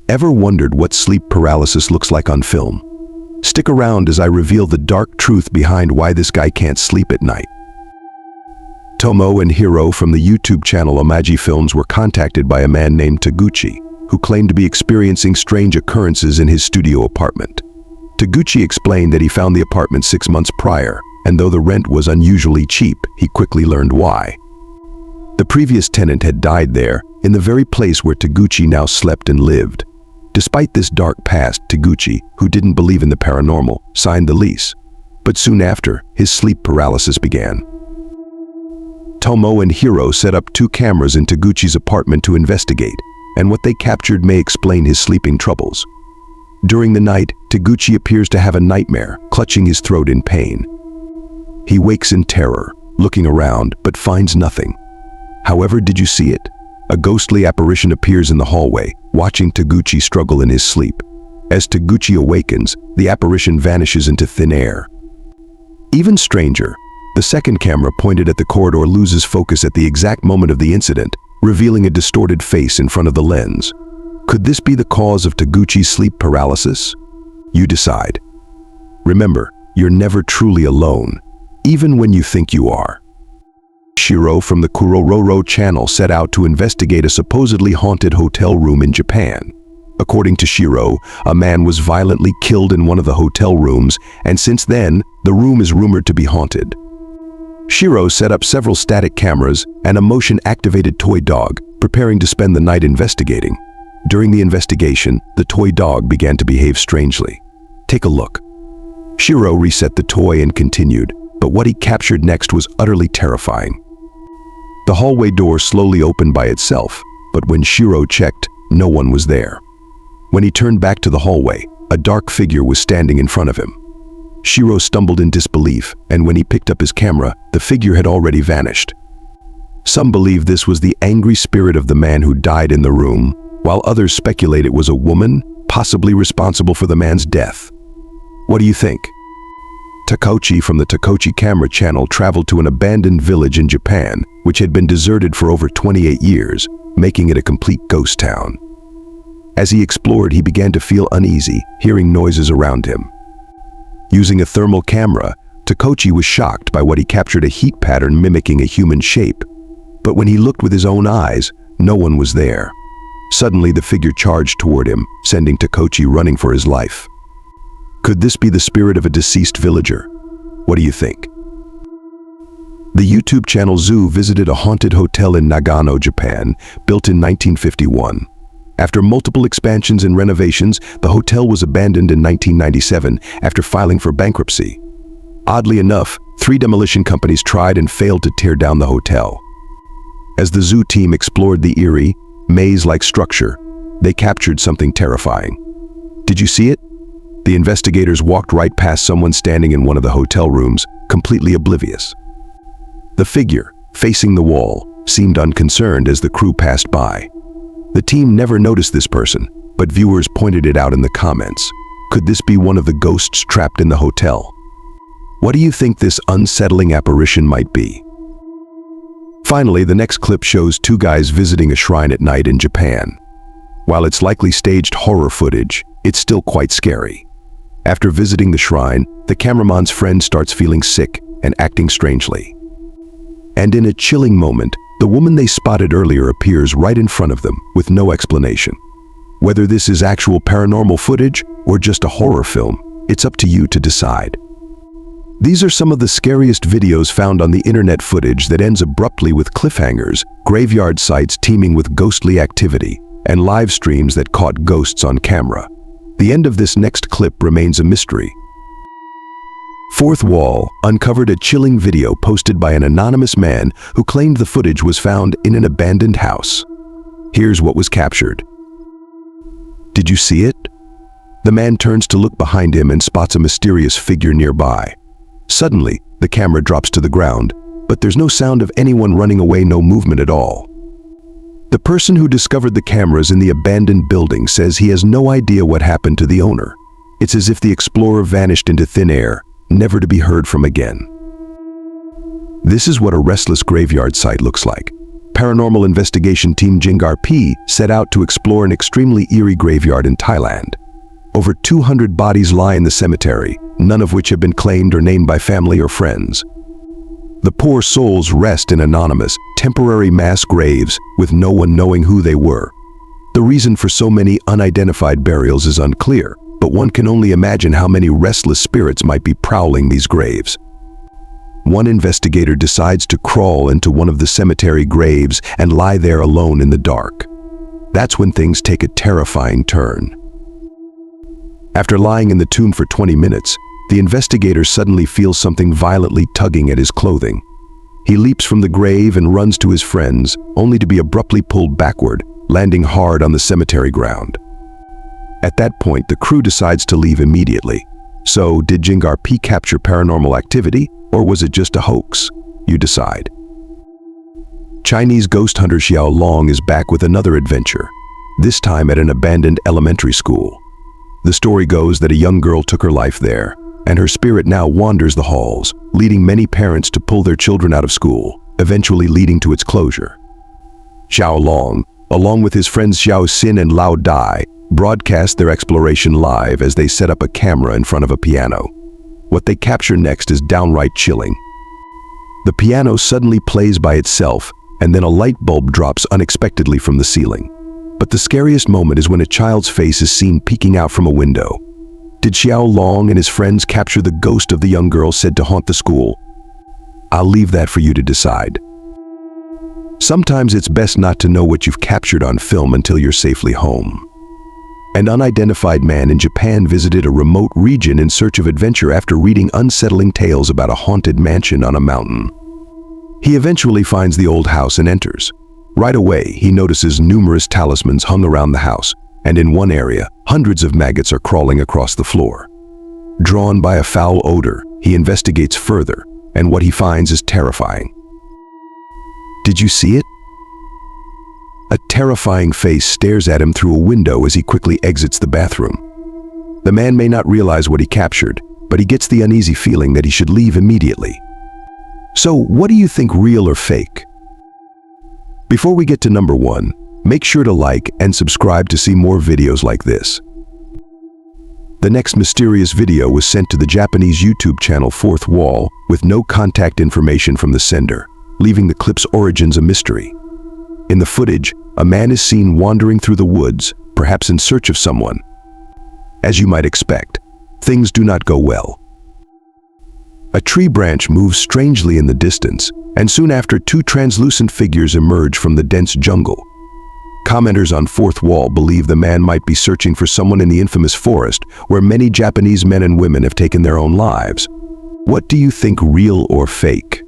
Ever wondered what sleep paralysis looks like on film? Stick around as I reveal the dark truth behind why this guy can't sleep at night. Tomo and Hiro from the YouTube channel Omaji Films were contacted by a man named Taguchi, who claimed to be experiencing strange occurrences in his studio apartment. Taguchi explained that he found the apartment 6 months prior, and though the rent was unusually cheap, he quickly learned why. The previous tenant had died there, in the very place where Taguchi now slept and lived. Despite this dark past, Taguchi, who didn't believe in the paranormal, signed the lease. But soon after, his sleep paralysis began. Tomo and Hiro set up 2 cameras in Taguchi's apartment to investigate, and what they captured may explain his sleeping troubles. During the night, Taguchi appears to have a nightmare, clutching his throat in pain. He wakes in terror, looking around, but finds nothing. However, did you see it? A ghostly apparition appears in the hallway, watching Taguchi struggle in his sleep. As Taguchi awakens, the apparition vanishes into thin air. Even stranger, the second camera pointed at the corridor loses focus at the exact moment of the incident, revealing a distorted face in front of the lens. Could this be the cause of Taguchi's sleep paralysis? You decide. Remember, you're never truly alone, even when you think you are. Shiro from the Kurororo channel set out to investigate a supposedly haunted hotel room in Japan. According to Shiro, a man was violently killed in one of the hotel rooms, and since then, the room is rumored to be haunted. Shiro set up several static cameras and a motion-activated toy dog, preparing to spend the night investigating. During the investigation, the toy dog began to behave strangely. Take a look. Shiro reset the toy and continued, but what he captured next was utterly terrifying. The hallway door slowly opened by itself, but when Shiro checked, no one was there. When he turned back to the hallway, a dark figure was standing in front of him. Shiro stumbled in disbelief, and when he picked up his camera, the figure had already vanished. Some believe this was the angry spirit of the man who died in the room, while others speculate it was a woman, possibly responsible for the man's death. What do you think? Takuchi from the Takuchi camera channel traveled to an abandoned village in Japan, which had been deserted for over 28 years, making it a complete ghost town. As he explored, he began to feel uneasy, hearing noises around him. Using a thermal camera, Takuchi was shocked by what he captured, a heat pattern mimicking a human shape. But when he looked with his own eyes, no one was there. Suddenly, the figure charged toward him, sending Takuchi running for his life. Could this be the spirit of a deceased villager? What do you think? The YouTube channel Zoo visited a haunted hotel in Nagano, Japan, built in 1951. After multiple expansions and renovations, the hotel was abandoned in 1997 after filing for bankruptcy. Oddly enough, 3 demolition companies tried and failed to tear down the hotel. As the zoo team explored the eerie, maze-like structure, they captured something terrifying. Did you see it? The investigators walked right past someone standing in one of the hotel rooms, completely oblivious. The figure, facing the wall, seemed unconcerned as the crew passed by. The team never noticed this person, but viewers pointed it out in the comments. Could this be one of the ghosts trapped in the hotel? What do you think this unsettling apparition might be? Finally, the next clip shows 2 guys visiting a shrine at night in Japan. While it's likely staged horror footage, it's still quite scary. After visiting the shrine, the cameraman's friend starts feeling sick and acting strangely. And in a chilling moment, the woman they spotted earlier appears right in front of them with no explanation. Whether this is actual paranormal footage or just a horror film, it's up to you to decide. These are some of the scariest videos found on the internet, footage that ends abruptly with cliffhangers, graveyard sites teeming with ghostly activity, and live streams that caught ghosts on camera. The end of this next clip remains a mystery. Fourth Wall uncovered a chilling video posted by an anonymous man who claimed the footage was found in an abandoned house. Here's what was captured. Did you see it? The man turns to look behind him and spots a mysterious figure nearby. Suddenly, the camera drops to the ground, but there's no sound of anyone running away, no movement at all. The person who discovered the cameras in the abandoned building says he has no idea what happened to the owner. It's as if the explorer vanished into thin air, never to be heard from again. This is what a restless graveyard site looks like. paranormal investigation team Jingar P set out to explore an extremely eerie graveyard in Thailand. Over 200 bodies lie in the cemetery, none of which have been claimed or named by family or friends. The poor souls rest in anonymous, temporary mass graves with no one knowing who they were. The reason for so many unidentified burials is unclear, but one can only imagine how many restless spirits might be prowling these graves. One investigator decides to crawl into one of the cemetery graves and lie there alone in the dark. That's when things take a terrifying turn. After lying in the tomb for 20 minutes, the investigator suddenly feels something violently tugging at his clothing. He leaps from the grave and runs to his friends, only to be abruptly pulled backward, landing hard on the cemetery ground. At that point, the crew decides to leave immediately. So, did Jingar P capture paranormal activity, or was it just a hoax? You decide. Chinese ghost hunter Xiao Long is back with another adventure, this time at an abandoned elementary school. The story goes that a young girl took her life there, and her spirit now wanders the halls, leading many parents to pull their children out of school, eventually leading to its closure. Xiao Long, along with his friends Xiao Xin and Lao Dai, broadcast their exploration live as they set up a camera in front of a piano. What they capture next is downright chilling. The piano suddenly plays by itself, and then a light bulb drops unexpectedly from the ceiling. But the scariest moment is when a child's face is seen peeking out from a window. Did Xiao Long and his friends capture the ghost of the young girl said to haunt the school? I'll leave that for you to decide. Sometimes it's best not to know what you've captured on film until you're safely home. An unidentified man in Japan visited a remote region in search of adventure after reading unsettling tales about a haunted mansion on a mountain. He eventually finds the old house and enters. Right away, he notices numerous talismans hung around the house, and in one area, hundreds of maggots are crawling across the floor. Drawn by a foul odor, he investigates further, and what he finds is terrifying. Did you see it? A terrifying face stares at him through a window as he quickly exits the bathroom. The man may not realize what he captured, but he gets the uneasy feeling that he should leave immediately. So, what do you think, real or fake? Before we get to number 1, make sure to like and subscribe to see more videos like this. The next mysterious video was sent to the Japanese YouTube channel Fourth Wall with no contact information from the sender, leaving the clip's origins a mystery. In the footage, a man is seen wandering through the woods, perhaps in search of someone. As you might expect, things do not go well. A tree branch moves strangely in the distance, and soon after 2 translucent figures emerge from the dense jungle. Commenters on Fourth Wall believe the man might be searching for someone in the infamous forest where many Japanese men and women have taken their own lives. What do you think, real or fake?